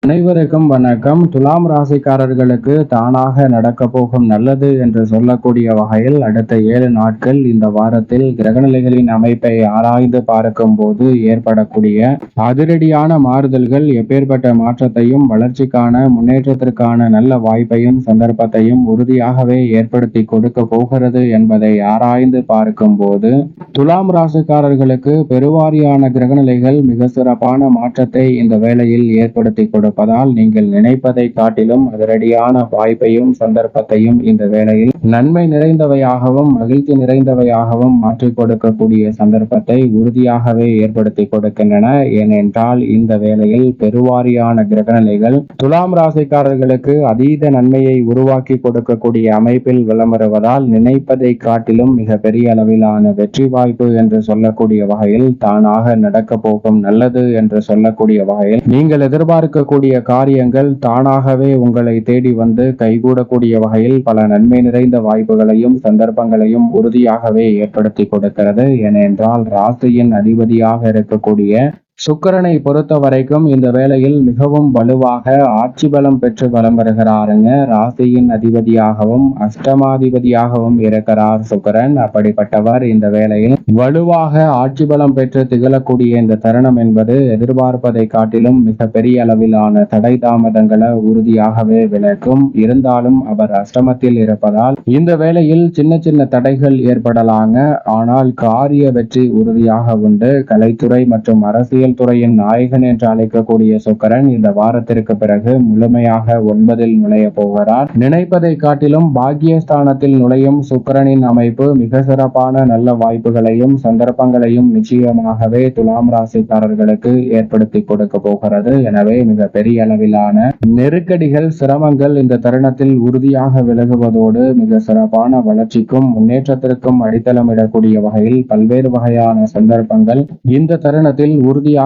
அனைவருக்கும் வணக்கம். துலாம் ராசிக்காரர்களுக்கு தானாக நடக்க போகும் நல்லது என்று சொல்லக்கூடிய வகையில் அடுத்த 7 நாட்கள் இந்த வாரத்தில் கிரகநிலைகளின் அமைப்பை ஆராய்ந்து பார்க்கும் போது ஏற்படக்கூடிய அதிரடியான மாறுதல்கள் எப்பேற்பட்ட மாற்றத்தையும் வளர்ச்சிக்கான முன்னேற்றத்திற்கான நல்ல வாய்ப்பையும் சந்தர்ப்பத்தையும் உறுதியாகவே ஏற்படுத்தி கொடுக்க போகிறது என்பதை ஆராய்ந்து பார்க்கும் போது துலாம் ராசிக்காரர்களுக்கு பெருவாரியான கிரகநிலைகள் மிக சிறப்பான மாற்றத்தை இந்த வேளையில் ஏற்படுத்தி கொடுப்பதால் நீங்கள் நினைப்பதை காட்டிலும் அதிரடியான வாய்ப்பையும் சந்தர்ப்பத்தையும் இந்த வேளையில் நன்மை நிறைந்தவையாகவும் மகிழ்ச்சி நிறைந்தவையாகவும் மாற்றிக் கொடுக்கக்கூடிய சந்தர்ப்பத்தை உறுதியாகவே ஏற்படுத்தி கொடுக்கின்றன. ஏனென்றால் இந்த வேளையில் பெருவாரியான கிரகநிலைகள் துலாம் ராசிக்காரர்களுக்கு அதீத நன்மையை உருவாக்கி கொடுக்கக்கூடிய அமைப்பில் விளம்பருவதால் நினைப்பதை காட்டிலும் மிக பெரிய அளவிலான வெற்றி வாய்ப்பு என்று சொல்லக்கூடிய வகையில் தானாக நடக்க போகும் நல்லது என்று சொல்லக்கூடிய வகையில் நீங்கள் எதிர்பார்க்கக்கூடிய காரியங்கள் தானாகவே உங்களை தேடி வந்து கைகூடக்கூடிய வகையில் பல நன்மை நிறைந்த வாய்ப்புகளையும் சந்தர்ப்பங்களையும் உறுதியாகவே ஏற்படுத்தி கொடுக்கிறது. ஏனென்றால் ராசியின் அதிபதியாக இருக்கக்கூடிய சுக்கிரனை பொறுத்த வரைக்கும் இந்த வேளையில் மிகவும் வலுவாக ஆட்சி பலம் பெற்று வலம் வருகிறாருங்க. ராசியின் அதிபதியாகவும் அஷ்டமாதிபதியாகவும் இருக்கிறார் சுக்கிரன். அப்படிப்பட்டவர் இந்த வேளையில் வலுவாக ஆட்சி பலம் பெற்று திகழக்கூடிய இந்த தருணம் என்பது எதிர்பார்ப்பதை காட்டிலும் மிக பெரிய அளவிலான தடை தாமதங்களை உறுதியாகவே விளக்கும். இருந்தாலும் அவர் அஷ்டமத்தில் இருப்பதால் இந்த வேளையில் சின்ன சின்ன தடைகள் ஏற்படலாங்க. ஆனால் காரிய வெற்றி உறுதியாக உண்டு. கலைத்துறை மற்றும் அரசியல் துறையின் நாயகன் என்று அழைக்கக்கூடிய சுக்கிரன் இந்த வாரத்திற்கு பிறகு முழுமையாக 9ல் நுழைய போகிறார். நினைப்பதை காட்டிலும் பாக்கியஸ்தானத்தில் நுழையும் சுக்கிரனின் அமைப்பு மிக சிறப்பான நல்ல வாய்ப்புகளையும் சந்தர்ப்பங்களையும் நிச்சயமாகவே துலாம் ராசிக்காரர்களுக்கு ஏற்படுத்தி கொடுக்க போகிறது. எனவே மிக பெரிய அளவிலான நெருக்கடிகள் சிரமங்கள் இந்த தருணத்தில் உறுதியாக விலகுவதோடு மிக சிறப்பான வளர்ச்சிக்கும் முன்னேற்றத்திற்கும் அடித்தளமிடக்கூடிய வகையில் பல்வேறு வகையான சந்தர்ப்பங்கள் இந்த தருணத்தில் உறுதியாகவே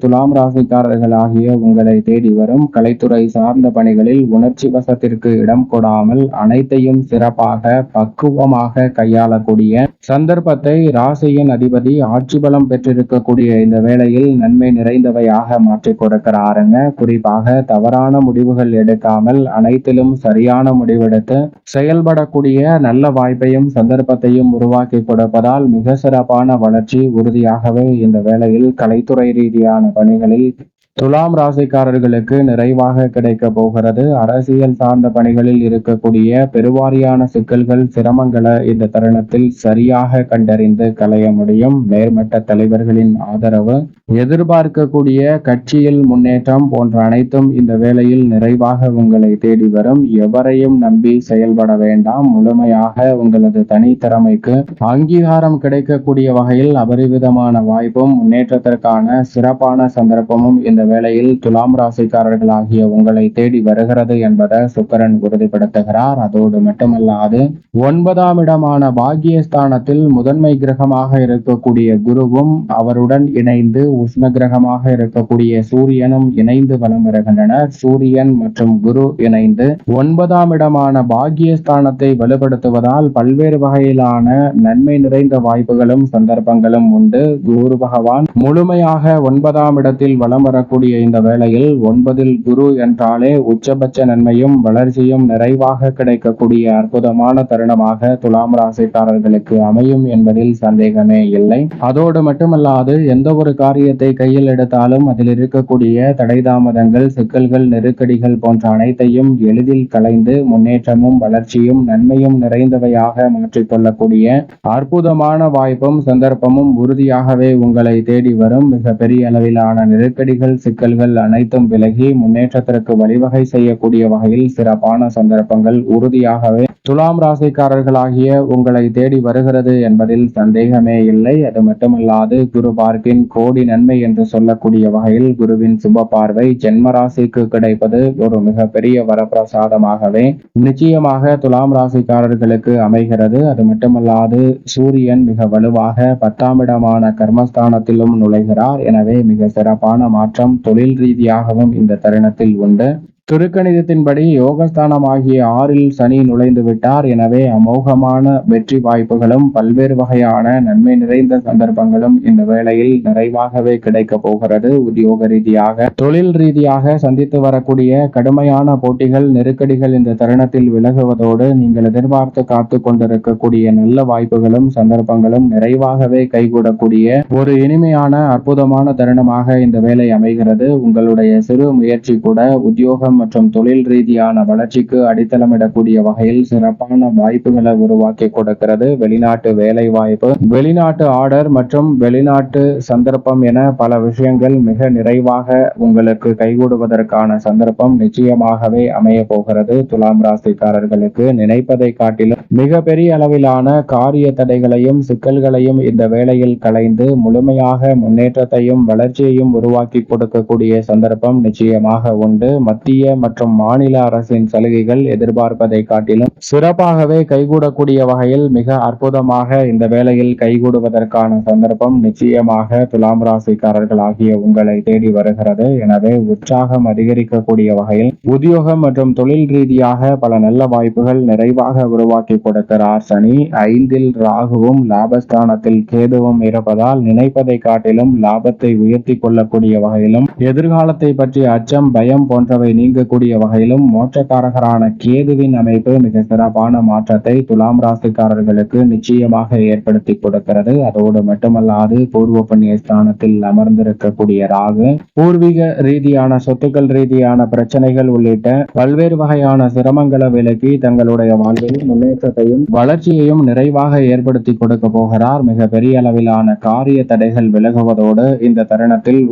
துலாம் ராசிக்காரர்கள் ஆகிய உங்களை தேடி வரும். கலைத்துறை சார்ந்த பணிகளில் உணர்ச்சி வசத்திற்கு இடம் கொடாமல் அனைத்தையும் சிறப்பாக பக்குவமாக கையாளக்கூடிய சந்தர்ப்பத்தை ராசியின் அதிபதி ஆட்சி பலம் பெற்றிருக்கக்கூடிய இந்த வேளையில் நன்மை நிறைந்தவையாக மாற்றிக் கொடுக்கிறாருங்க. குறிப்பாக தவறான முடிவுகள் எடுக்காமல் அனைத்திலும் சரியான முடிவெடுத்து செயல்படக்கூடிய நல்ல வாய்ப்பையும் சந்தர்ப்பத்தையும் உருவாக்கி கொடுப்பதால் மிக சிறப்பான வளர்ச்சி உறுதியாகவே இந்த வேளையில் கலைத்துறை ரீதியான பணிகளில் துலாம் ராசிக்காரர்களுக்கு நிறைவாக கிடைக்க போகிறது. அரசியல் சார்ந்த பணிகளில் இருக்கக்கூடிய பெருவாரியான சிக்கல்கள் சிரமங்களை இந்த தருணத்தில் சரியாக கண்டறிந்து களைய முடியும். மேல்மட்ட தலைவர்களின் ஆதரவு எதிர்பார்க்கக்கூடிய கட்சியில் முன்னேற்றம் போன்ற அனைத்தும் இந்த வேளையில் நிறைவாக உங்களை தேடி வரும். எவரையும் நம்பி செயல்பட வேண்டாம். முழுமையாக உங்களது தனித்திறமைக்கு அங்கீகாரம் கிடைக்கக்கூடிய வகையில் அபரிவிதமான வாய்ப்பும் முன்னேற்றத்திற்கான சிறப்பான சந்தர்ப்பமும் இந்த வேளையில் துலாம் ராசிக்காரர்களாகிய உங்களை தேடி வருகிறது என்பதை சுக்கிரன் உறுதிப்படுத்துகிறார். அதோடு மட்டுமல்லாது 9ஆம் இடமான பாக்கியஸ்தானத்தில் முதன்மை கிரகமாக இருக்கக்கூடிய குருவும் அவருடன் இணைந்து உஷ்ண கிரகமாக இருக்கக்கூடிய சூரியனும் இணைந்து வலம் வருகின்றனர். சூரியன் மற்றும் குரு இணைந்து 9ஆம் இடமான பாக்கியஸ்தானத்தை வலுப்படுத்துவதால் பல்வேறு வகையிலான நன்மை நிறைந்த வாய்ப்புகளும் சந்தர்ப்பங்களும் உண்டு. குரு பகவான் முழுமையாக 9ஆம் இடத்தில் வலம் வரக்கூடிய இந்த வேளையில் 9ல் குரு என்றாலே உச்சபட்ச நன்மையும் வளர்ச்சியும் நிறைவாக கிடைக்கக்கூடிய அற்புதமான தருணமாக துலாம் ராசிக்காரர்களுக்கு அமையும் என்பதில் சந்தேகமே இல்லை. அதோடு மட்டுமல்லாது எந்த ஒரு காரியத்தை கையில் எடுத்தாலும் அதில் இருக்கக்கூடிய தடை தாமதங்கள் சிக்கல்கள் நெருக்கடிகள் போன்ற அனைத்தையும் எளிதில் களைந்து முன்னேற்றமும் வளர்ச்சியும் நன்மையும் நிறைந்தவையாக மாற்றிக்கொள்ளக்கூடிய அற்புதமான வாய்ப்பும் சந்தர்ப்பமும் உறுதியாகவே உங்களை தேடி வரும். மிக பெரிய அளவிலான நெருக்கடிகள் சிக்கல்கள் அனைத்தும் விலகி முன்னேற்றத்திற்கு வழிவகை செய்யக்கூடிய வகையில் சிறப்பான சந்தர்ப்பங்கள் உறுதியாகவே துலாம் ராசிக்காரர்களாகிய உங்களை தேடி வருகிறது என்பதில் சந்தேகமே இல்லை. அது மட்டுமல்லாது குரு பார்க்கின் கோடி நன்மை என்று சொல்லக்கூடிய வகையில் குருவின் சுப பார்வை ஜென்ம ராசிக்கு கிடைப்பது ஒரு மிக பெரிய வரப்பிரசாதமாகவே நிச்சயமாக துலாம் ராசிக்காரர்களுக்கு அமைகிறது. அது மட்டுமல்லாது சூரியன் மிக வலுவாக 10ஆம் இடமான கர்மஸ்தானத்திலும் நுழைகிறார். எனவே மிக சிறப்பான மாற்றம் தொழில் ரீதியாகவும் இந்த தருணத்தில் உண்டு. திருக்கணிதத்தின்படி யோகஸ்தானமாகிய 6ல் சனி நுழைந்து விட்டார். எனவே அமோகமான வெற்றி வாய்ப்புகளும் பல்வேறு வகையான நன்மை நிறைந்த சந்தர்ப்பங்களும் இந்த வேளையில் நிறைவாகவே கிடைக்க போகிறது. உத்தியோக ரீதியாக, தொழில் ரீதியாக சந்தித்து வரக்கூடிய கடுமையான போட்டிகள், நெருக்கடிகள் இந்த தருணத்தில் விலகுவதோடு நீங்கள் எதிர்பார்த்து காத்து கொண்டிருக்கக்கூடிய நல்ல வாய்ப்புகளும் சந்தர்ப்பங்களும் நிறைவாகவே கைகூடக்கூடிய ஒரு இனிமையான அற்புதமான தருணமாக இந்த வேலை அமைகிறது. உங்களுடைய சிறு முயற்சி கூட உத்தியோகம் மற்றும் தொழில் ரீதியான வளர்ச்சிக்கு அடித்தளமிடக்கூடிய வகையில் சிறப்பான வாய்ப்புகளை உருவாக்கி கொடுக்கிறது. வெளிநாட்டு வேலை வாய்ப்பு, வெளிநாட்டு ஆர்டர் மற்றும் வெளிநாட்டு சந்தர்ப்பம் என பல விஷயங்கள் மிக நிறைவாக உங்களுக்கு கைகூடுவதற்கான சந்தர்ப்பம் நிச்சயமாகவே அமைய போகிறது. துலாம் ராசிக்காரர்களுக்கு நினைப்பதை காட்டிலும் மிக பெரிய அளவிலான காரிய தடைகளையும் சிக்கல்களையும் இந்த வேளையில் களைந்து முழுமையாக முன்னேற்றத்தையும் வளர்ச்சியையும் உருவாக்கி கொடுக்கக்கூடிய சந்தர்ப்பம் நிச்சயமாக உண்டு. மத்திய மற்றும் மாநில அரசின் சலுகைகள் எதிர்பார்ப்பதை காட்டிலும் சிறப்பாகவே கைகூடக்கூடிய வகையில் மிக அற்புதமாக இந்த வேளையில் கைகூடுவதற்கான சந்தர்ப்பம் நிச்சயமாக துலாம் ராசிக்காரர்கள் ஆகிய உங்களை தேடி வருகிறது. எனவே உற்சாகம் அதிகரிக்கக்கூடிய வகையில் உத்தியோகம் மற்றும் தொழில் ரீதியாக பல நல்ல வாய்ப்புகள் நிறைவாக உருவாக்கி கொடுக்கிறார் சனி. 5ல் ராகுவும் லாபஸ்தானத்தில் கேதுவும் இருப்பதால் நினைப்பதை காட்டிலும் லாபத்தை உயர்த்தி கொள்ளக்கூடிய வகையிலும் எதிர்காலத்தை பற்றிய அச்சம், பயம் போன்றவை நீங்கக்கூடிய வகையிலும் மோட்சக்காரகரான கேதுவின் அமைப்பு மிக சிறப்பான மாற்றத்தை துலாம் ராசிக்காரர்களுக்கு நிச்சயமாக ஏற்படுத்தி கொடுக்கிறது. அதோடு மட்டுமல்லாது பூர்வ புண்ணிய ஸ்தானத்தில் அமர்ந்திருக்கக்கூடிய ராகு பூர்வீக ரீதியான சொத்துக்கள் ரீதியான பிரச்சனைகள் உள்ளிட்ட பல்வேறு வகையான சிரமங்களை விலக்கி தங்களுடைய வாழ்வில் முன்னேற்றத்தையும் வளர்ச்சியையும் நிறைவாக ஏற்படுத்தி கொடுக்க போகிறார். மிக பெரிய அளவிலான காரிய தடைகள் விலகுவதோடு இந்த தருணத்தில்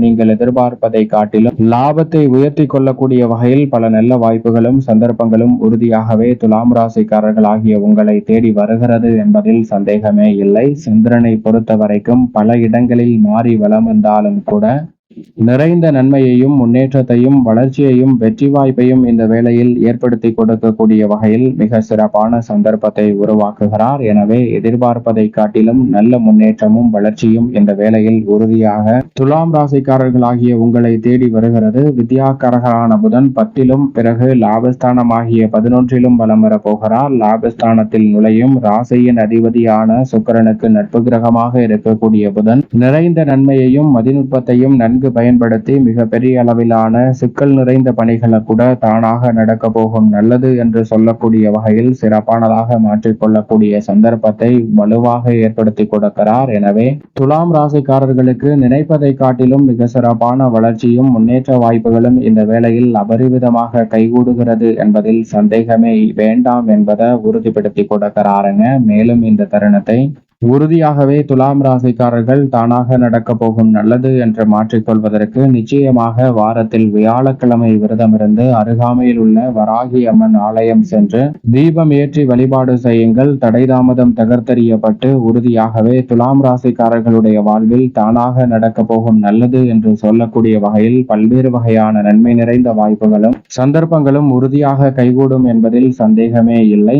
நீங்கள் எதிர்பார்ப்பதை காட்டிலும் லாபத்தை உயர்த்தி கொள்ளக்கூடிய வகையில் பல நல்ல வாய்ப்புகளும் சந்தர்ப்பங்களும் உறுதியாகவே துலாம் ராசிக்காரர்கள் ஆகிய உங்களை தேடி வருகிறது என்பதில் சந்தேகமே இல்லை. சந்திரனை பொறுத்த வரைக்கும் பல இடங்களில் மாறி வலம் வந்தாலும் கூட நிறைந்த நன்மையையும் முன்னேற்றத்தையும் வளர்ச்சியையும் வெற்றி வாய்ப்பையும் இந்த வேளையில் ஏற்படுத்தி கொடுக்கக்கூடிய வகையில் மிக சிறப்பான சந்தர்ப்பத்தை உருவாக்குகிறார். எனவே எதிர்பார்ப்பதை காட்டிலும் நல்ல முன்னேற்றமும் வளர்ச்சியும் இந்த வேளையில் உறுதியாக துலாம் ராசிக்காரர்களாகிய உங்களை தேடி வருகிறது. வித்யாக்காரகரான புதன் 10லும் பிறகு லாபஸ்தானமாகிய 11லும் வலம் வர போகிறார். லாபஸ்தானத்தில் நுழையும் ராசியின் அதிபதியான சுக்கிரனுக்கு நட்பு கிரகமாக இருக்கக்கூடிய புதன் நிறைந்த நன்மையையும் மதிநுட்பத்தையும் நன்கு பயன்படுத்தி மிக பெரிய அளவிலான சிக்கல் நிறைந்த பணிகளை கூட தானாக நடக்க போகும் நல்லது என்று சொல்லக்கூடிய வகையில் சிறப்பானதாக மாற்றிக்கொள்ளக்கூடிய சந்தர்ப்பத்தை வலுவாக ஏற்படுத்தி கொடுக்கிறார். எனவே துலாம் ராசிக்காரர்களுக்கு நினைப்பதை காட்டிலும் மிக சிறப்பான வளர்ச்சியும் முன்னேற்ற வாய்ப்புகளும் இந்த வேளையில் அபரிவிதமாக கைகூடுகிறது என்பதில் சந்தேகமே வேண்டாம் என்பதை உறுதிப்படுத்தி கொடுக்கிறாருங்க. மேலும் இந்த தருணத்தை உறுதியாகவே துலாம் ராசிக்காரர்கள் தானாக நடக்க போகும் நல்லது என்று மாற்றிக்கொள்வதற்கு நிச்சயமாக வாரத்தில் வியாழக்கிழமை விரதமிருந்து அருகாமையில் உள்ள வராகி அம்மன் ஆலயம் சென்று தீபம் ஏற்றி வழிபாடு செய்யுங்கள். தடை தாமதம் தகர்த்தெறியப்பட்டு உறுதியாகவே துலாம் ராசிக்காரர்களுடைய வாழ்வில் தானாக நடக்க போகும் நல்லது என்று சொல்லக்கூடிய வகையில் பல்வேறு வகையான நன்மை நிறைந்த வாய்ப்புகளும் சந்தர்ப்பங்களும் உறுதியாக கைகூடும் என்பதில் சந்தேகமே இல்லை.